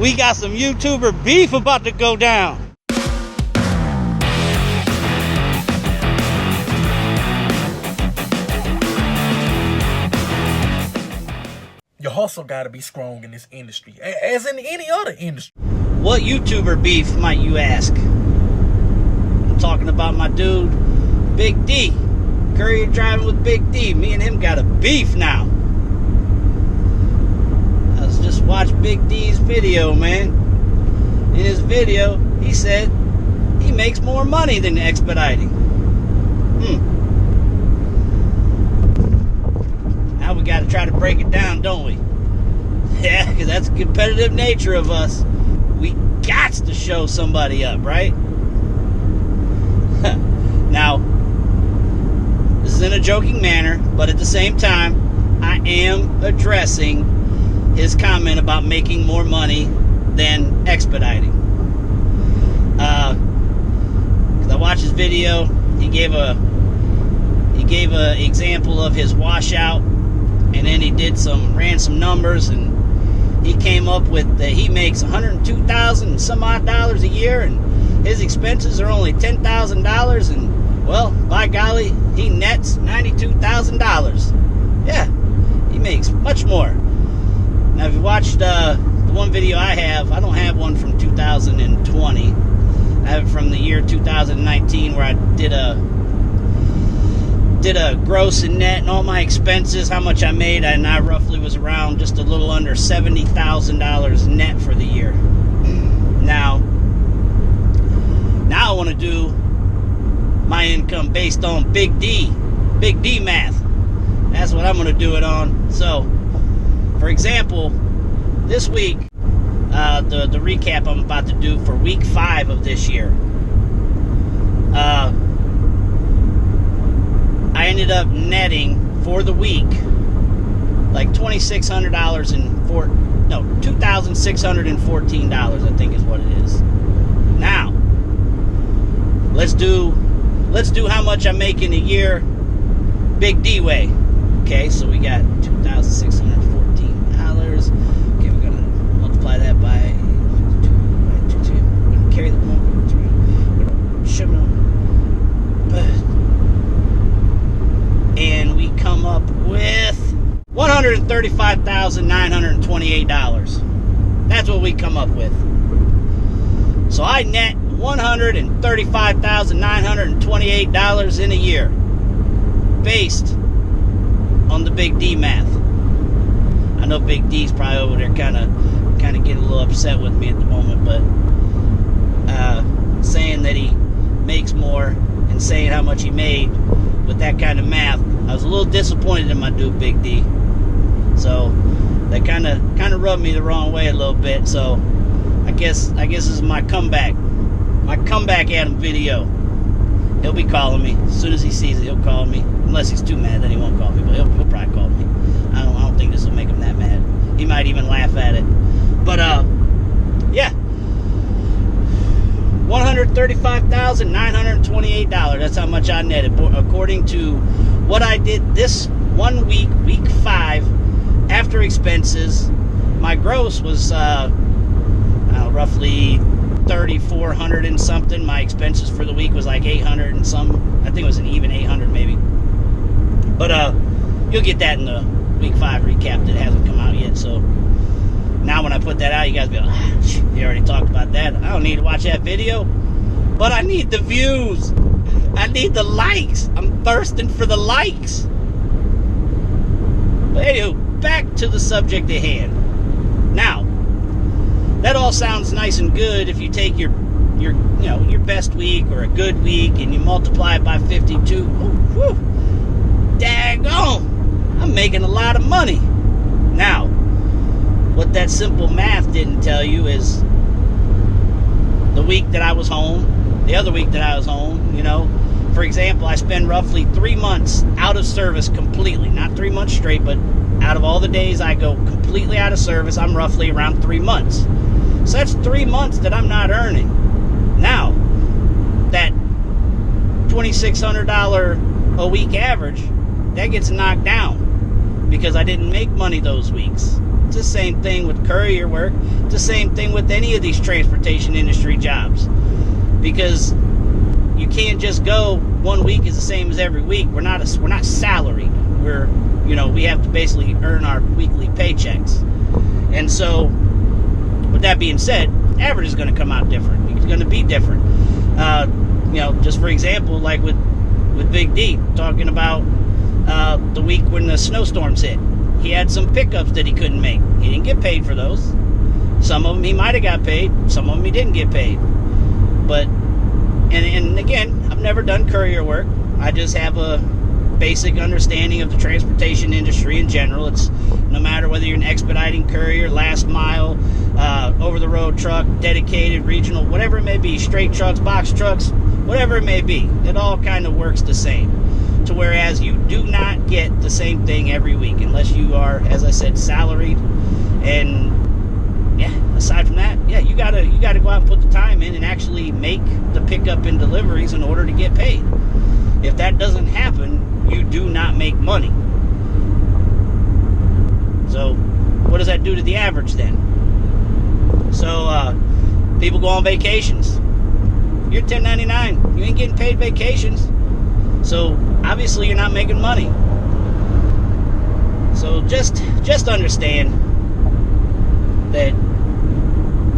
We got some YouTuber beef about to go down. Your hustle gotta be strong in this industry, as in any other industry. What YouTuber beef, might you ask? I'm talking about my dude, Big D. Courier driving with Big D. Me and him got a beef now. I was just watching Big D's video, man. In his video, he said he makes more money than expediting. Now we got to try to break it down, don't we? Yeah, because that's the competitive nature of us. We got to show somebody up, right? Now, this is in a joking manner, but at the same time, I am addressing his comment about making more money than expediting. Because I watched his video, he gave a example of his washout, and then he ran some numbers, and he came up with that he makes $102,000 and some odd dollars a year, and his expenses are only $10,000, and well, by golly, he nets $92,000. Yeah, he makes much more. Now, if you watched the one video I don't have one from 2020. I have it from the year 2019, where I did a gross and net and all my expenses, how much I made, and I roughly was around just a little under $70,000 net for the year. Now I want to do my income based on Big D math. That's what I'm going to do it on. So, for example, this week, the recap I'm about to do for week 5 of this year. I ended up netting for the week like $2,614, I think is what it is. Now, let's do how much I make in a year Big D way. Okay, so we got $2,614. Okay, we're gonna multiply that by 2. We're gonna carry the one. And we come up with $135,928. That's what we come up with. So I net $135,928 in a year, based on the Big D math. I know Big D's probably over there kind of getting a little upset with me at the moment, but saying that he makes more and saying how much he made with that kind of math, I was a little disappointed in my dude Big D. So that kind of rubbed me the wrong way a little bit. So I guess this is my comeback at him video. He'll be calling me as soon as he sees it. He'll call me, unless he's too mad, then he won't call me. But he'll probably call me. I don't think this will make him that mad. He might even laugh at it. But yeah. $135,928. That's how much I netted, according to what I did this 1 week, week 5, after expenses. My gross was roughly $3,400 and something. My expenses for the week was like $800 and some. I think it was an even $800 maybe. But you'll get that in the week 5 recap that hasn't come out yet. So now when I put that out, you guys be like, you already talked about that. I don't need to watch that video, but I need the views. I need the likes. I'm thirsting for the likes. But anywho, back to the subject at hand. Now, that all sounds nice and good if you take your best week or a good week and you multiply it by 52. Whew, daggone, I'm making a lot of money. Now, what that simple math didn't tell you is the week that I was home, the other week that I was home, for example, I spend roughly 3 months out of service completely. Not 3 months straight, but out of all the days I go completely out of service, I'm roughly around 3 months. So that's 3 months that I'm not earning. Now, that $2,600 a week average, that gets knocked down because I didn't make money those weeks. It's the same thing with courier work. It's the same thing with any of these transportation industry jobs. Because you can't just go 1 week is the same as every week. We're not salaried. We have to basically earn our weekly paychecks. And so, with that being said, average is going to come out different. It's going to be different. Just for example, like with Big D, talking about the week when the snowstorms hit. He had some pickups that he couldn't make. He didn't get paid for those. Some of them he might have got paid. Some of them he didn't get paid. But, and again, I've never done courier work. I just have a basic understanding of the transportation industry in general. It's no matter whether you're an expediting courier, last mile, over-the-road truck, dedicated, regional, whatever it may be, straight trucks, box trucks, whatever it may be, it all kind of works the same. To whereas you do not get the same thing every week unless you are, as I said, salaried. And yeah, aside from that, yeah, you gotta go out and put the time in and actually make the pickup and deliveries in order to get paid. If that doesn't happen, you do not make money. So what does that do to the average then? So people go on vacations. You're 1099. You ain't getting paid vacations. So obviously you're not making money. So just understand that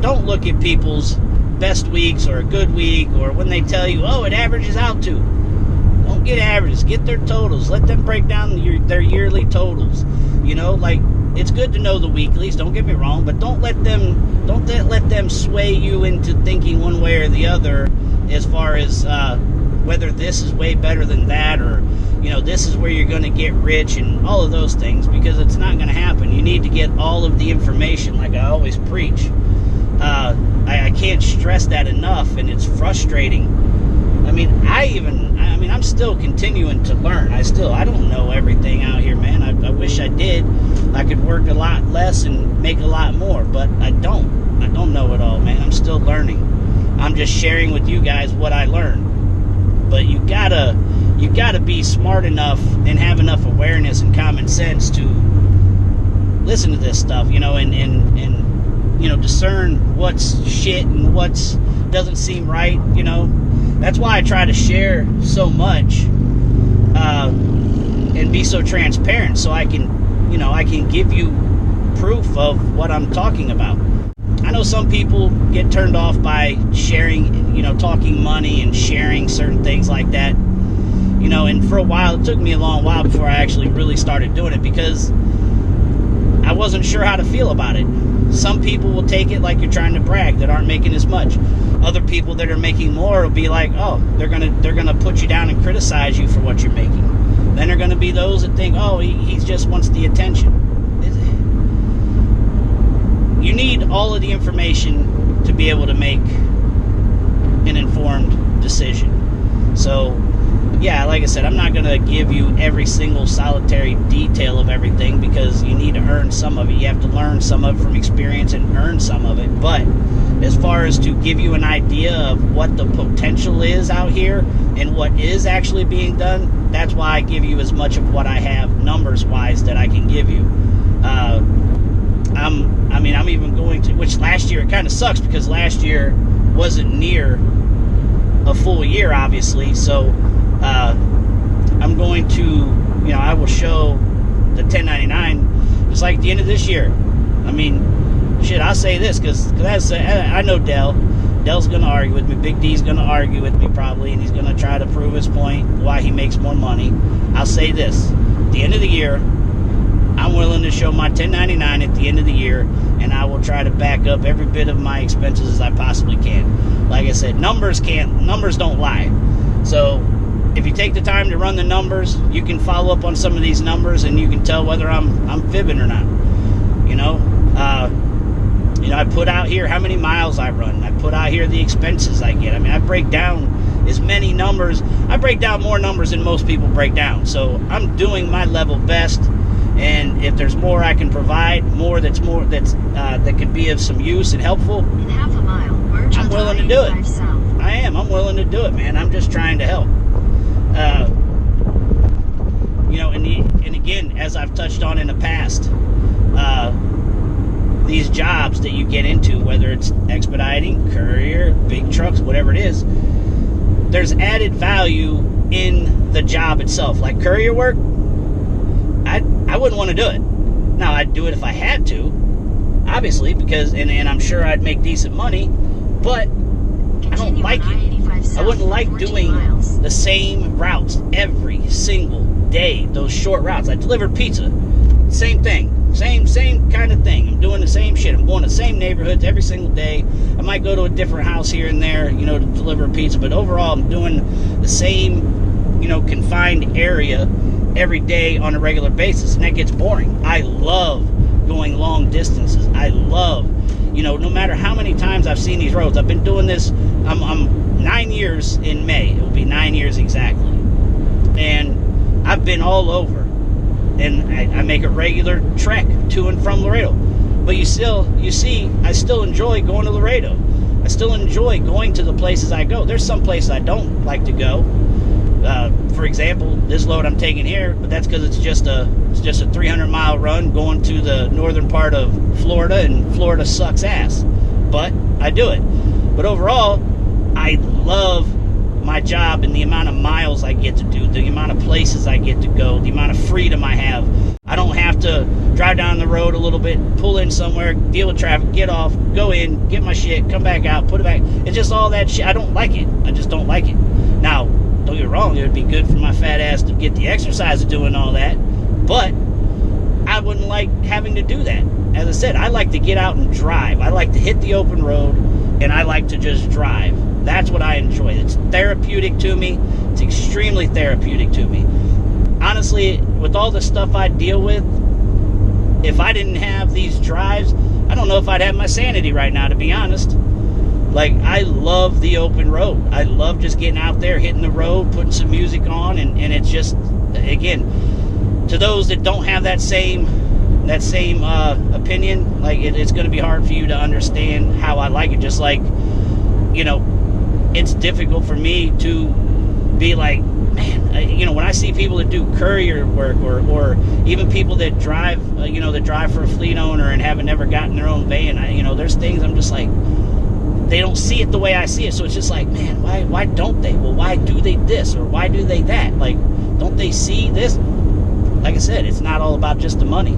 don't look at people's best weeks or a good week or when they tell you, oh, it averages out to. Don't get averages. Get their totals. Let them break down their yearly totals. Like it's good to know the weeklies. Don't get me wrong, but don't let them sway you into thinking one way or the other as far as whether this is way better than that or this is where you're going to get rich and all of those things, because it's not going to happen. You need to get all of the information, like I always preach. I can't stress that enough, and it's frustrating. I'm still continuing to learn. I don't know everything out here, man. I wish I did. I could work a lot less and make a lot more, but I don't know it all, man. I'm still learning. I'm just sharing with you guys what I learned. But you gotta be smart enough and have enough awareness and common sense to listen to this stuff, and discern what's shit and what's doesn't seem right. That's why I try to share so much and be so transparent, so I can give you proof of what I'm talking about. I know some people get turned off by sharing, talking money and sharing certain things like that. And for a while, it took me a long while before I actually really started doing it because I wasn't sure how to feel about it. Some people will take it like you're trying to brag that aren't making as much. Other people that are making more will be like, oh, they're gonna put you down and criticize you for what you're making. Then there are gonna be those that think, oh, he just wants the attention. You need all of the information to be able to make an informed decision. So, yeah, like I said, I'm not going to give you every single solitary detail of everything because you need to earn some of it. You have to learn some of it from experience and earn some of it. But as far as to give you an idea of what the potential is out here and what is actually being done, that's why I give you as much of what I have numbers-wise that I can give you. I'm even going to, which last year it kind of sucks because last year wasn't near a full year, obviously. So I'm going to, I will show the 1099 just like at the end of this year. I'll say this because I know Dell's going to argue with me. Big D's going to argue with me probably, and he's going to try to prove his point why he makes more money. I'll say this: at the end of the year, I'm willing to show my 1099 at the end of the year, and I will try to back up every bit of my expenses as I possibly can. Like I said, numbers don't lie. So if you take the time to run the numbers, you can follow up on some of these numbers, and you can tell whether I'm fibbing or not. I put out here how many miles I run. I put out here the expenses I get. I break down as many numbers. I break down more numbers than most people break down. So I'm doing my level best. And if there's more I can provide, that could be of some use and helpful, in half a mile, I'm willing to do it. I am. I'm willing to do it, man. I'm just trying to help. And again, as I've touched on in the past, these jobs that you get into, whether it's expediting, courier, big trucks, whatever it is, there's added value in the job itself. Like courier work, I wouldn't want to do it. Now, I'd do it if I had to, obviously, because and I'm sure I'd make decent money, but I don't like it. I wouldn't like doing the same routes every single day, those short routes. I delivered pizza, same thing. Same kind of thing. I'm doing the same shit. I'm going to the same neighborhoods every single day. I might go to a different house here and there, to deliver a pizza. But overall, I'm doing the same, confined area every day on a regular basis. And that gets boring. I love going long distances. I love, no matter how many times I've seen these roads. I've been doing this. I'm 9 years in May. It will be 9 years exactly. And I've been all over. And I make a regular trek to and from Laredo. But you see, I still enjoy going to Laredo. I still enjoy going to the places I go. There's some places I don't like to go. For example, this load I'm taking here, but that's because it's just a 300-mile run going to the northern part of Florida, and Florida sucks ass. But I do it. But overall, I love my job and the amount of miles I get to do, the amount of places I get to go, the amount of freedom I have. I don't have to drive down the road a little bit, pull in somewhere, deal with traffic, get off, go in, get my shit, come back out, put it back. It's just all that shit. I don't like it. I just don't like it. Now, don't get me wrong, it would be good for my fat ass to get the exercise of doing all that, but I wouldn't like having to do that. As I said, I like to get out and drive. I like to hit the open road, and I like to just drive. That's what I enjoy. It's therapeutic to me. It's extremely therapeutic to me. Honestly, with all the stuff I deal with, if I didn't have these drives, I don't know if I'd have my sanity right now, to be honest. Like, I love the open road. I love just getting out there, hitting the road, putting some music on, and it's just, again, to those that don't have that same opinion, like, it's going to be hard for you to understand how I like it. Just like, it's difficult for me to be like, man, when I see people that do courier work or even people that drive, that drive for a fleet owner and haven't never gotten their own van, there's things I'm just like, they don't see it the way I see it. So it's just like, man, why don't they? Well, why do they this or why do they that? Like, don't they see this? Like I said, it's not all about just the money.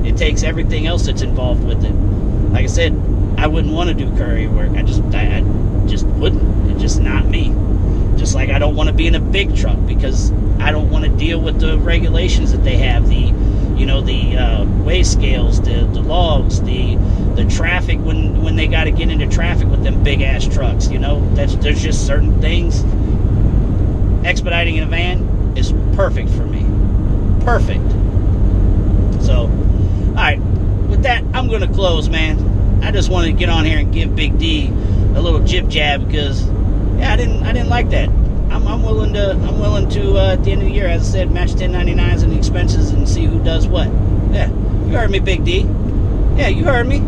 It takes everything else that's involved with it. Like I said, I wouldn't want to do courier work. I just wouldn't. It's just not me. Just like I don't want to be in a big truck because I don't want to deal with the regulations that they have, the weigh scales, the logs, the traffic when they got to get into traffic with them big ass trucks. There's just certain things. Expediting in a van is perfect for me. Perfect. So, all right. With that, I'm going to close, man. I just wanted to get on here and give Big D a little jib jab because, yeah, I didn't like that. I'm willing to at the end of the year, as I said, match 1099s and the expenses and see who does what. Yeah, you heard me, Big D. Yeah, you heard me.